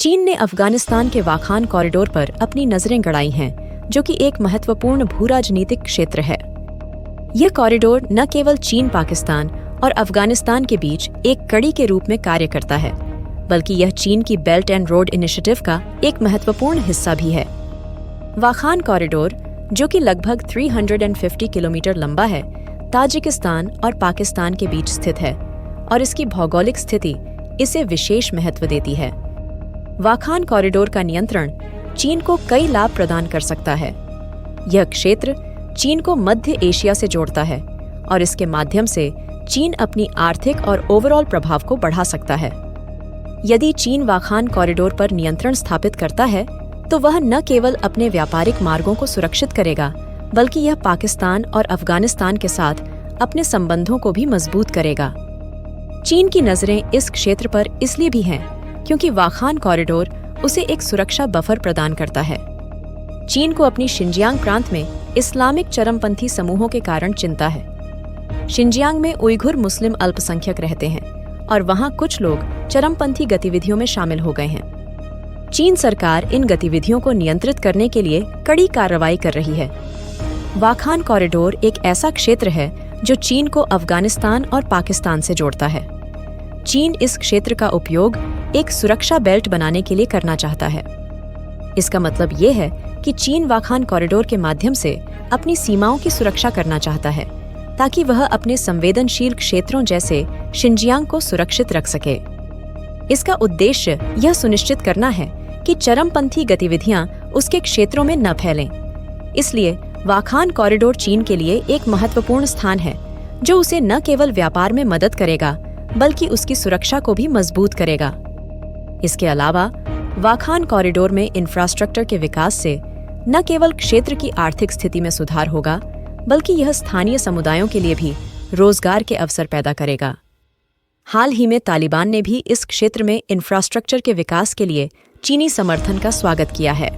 चीन ने अफगानिस्तान के वाखान कॉरिडोर पर अपनी नजरें गड़ाई हैं, जो कि एक महत्वपूर्ण भू-राजनीतिक क्षेत्र है। यह कॉरिडोर न केवल चीन, पाकिस्तान और अफगानिस्तान के बीच एक कड़ी के रूप में कार्य करता है, बल्कि यह चीन की बेल्ट एंड रोड इनिशिएटिव का एक महत्वपूर्ण हिस्सा भी है। वाखान कॉरिडोर, जो कि लगभग 350 किलोमीटर लंबा है, ताजिकिस्तान और पाकिस्तान के बीच स्थित है और इसकी भौगोलिक स्थिति इसे विशेष महत्व देती है। वाखान कॉरिडोर का नियंत्रण चीन को कई लाभ प्रदान कर सकता है। यह क्षेत्र चीन को मध्य एशिया से जोड़ता है और इसके माध्यम से चीन अपनी आर्थिक और ओवरऑल प्रभाव को बढ़ा सकता है। यदि चीन वाखान कॉरिडोर पर नियंत्रण स्थापित करता है, तो वह न केवल अपने व्यापारिक मार्गों को सुरक्षित करेगा, बल्कि यह पाकिस्तान और अफगानिस्तान के साथ अपने संबंधों को भी मजबूत करेगा। चीन की नजरें इस क्षेत्र पर इसलिए भी हैं क्योंकि वाखान कॉरिडोर उसे एक सुरक्षा बफर प्रदान करता है। चीन को अपनी शिनजियांग प्रांत में इस्लामिक चरमपंथी समूहों के कारण चिंता है। शिनजियांग में उइघुर मुस्लिम अल्पसंख्यक रहते हैं और वहां कुछ लोग चरमपंथी गतिविधियों में शामिल हो गए हैं। चीन सरकार इन गतिविधियों को नियंत्रित करने के लिए कड़ी कार्रवाई कर रही है। वाखान कॉरिडोर एक ऐसा क्षेत्र है जो चीन को अफगानिस्तान और पाकिस्तान से जोड़ता है। चीन इस क्षेत्र का उपयोग एक सुरक्षा बेल्ट बनाने के लिए करना चाहता है। इसका मतलब ये है कि चीन वाखान कॉरिडोर के माध्यम से अपनी सीमाओं की सुरक्षा करना चाहता है, ताकि वह अपने संवेदनशील क्षेत्रों जैसे शिनजियांग को सुरक्षित रख सके। इसका उद्देश्य यह सुनिश्चित करना है कि चरमपंथी गतिविधियां उसके क्षेत्रों में न फैलें। इसलिए वाखान कॉरिडोर चीन के लिए एक महत्वपूर्ण स्थान है, जो उसे न केवल व्यापार में मदद करेगा, बल्कि उसकी सुरक्षा को भी मजबूत करेगा। इसके अलावा वाखान कॉरिडोर में इंफ्रास्ट्रक्चर के विकास से न केवल क्षेत्र की आर्थिक स्थिति में सुधार होगा, बल्कि यह स्थानीय समुदायों के लिए भी रोजगार के अवसर पैदा करेगा। हाल ही में तालिबान ने भी इस क्षेत्र में इंफ्रास्ट्रक्चर के विकास के लिए चीनी समर्थन का स्वागत किया है।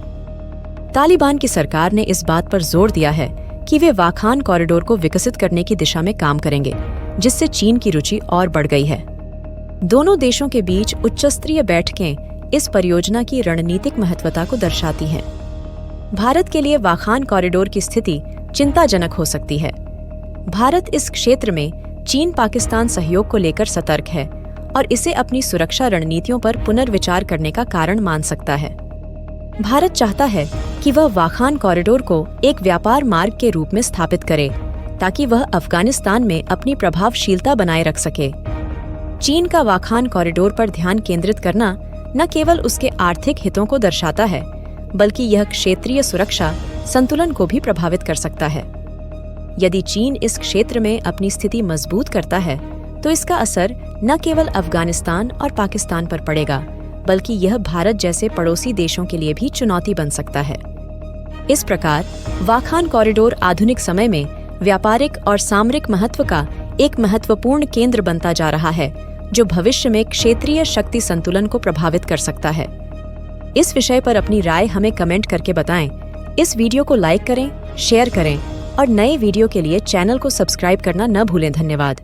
तालिबान की सरकार ने इस बात पर जोर दिया है कि वे वाखान कॉरिडोर को विकसित करने की दिशा में काम करेंगे, जिससे चीन की रुचि और बढ़ गई है। दोनों देशों के बीच उच्चस्तरीय बैठकें इस परियोजना की रणनीतिक महत्वता को दर्शाती हैं। भारत के लिए वाखान कॉरिडोर की स्थिति चिंताजनक हो सकती है। भारत इस क्षेत्र में चीन पाकिस्तान सहयोग को लेकर सतर्क है और इसे अपनी सुरक्षा रणनीतियों पर पुनर्विचार करने का कारण मान सकता है। भारत चाहता है कि वह वाखान कॉरिडोर को एक व्यापार मार्ग के रूप में स्थापित करे, ताकि वह अफगानिस्तान में अपनी प्रभावशीलता बनाए रख सके। चीन का वाखान कॉरिडोर पर ध्यान केंद्रित करना न केवल उसके आर्थिक हितों को दर्शाता है, बल्कि यह क्षेत्रीय सुरक्षा संतुलन को भी प्रभावित कर सकता है। यदि चीन इस क्षेत्र में अपनी स्थिति मजबूत करता है, तो इसका असर न केवल अफगानिस्तान और पाकिस्तान पर पड़ेगा, बल्कि यह भारत जैसे पड़ोसी देशों के लिए भी चुनौती बन सकता है। इस प्रकार वाखान कॉरिडोर आधुनिक समय में व्यापारिक और सामरिक महत्व का एक महत्वपूर्ण केंद्र बनता जा रहा है, जो भविष्य में क्षेत्रीय शक्ति संतुलन को प्रभावित कर सकता है। इस विषय पर अपनी राय हमें कमेंट करके बताएं। इस वीडियो को लाइक करें, शेयर करें और नए वीडियो के लिए चैनल को सब्सक्राइब करना न भूलें। धन्यवाद।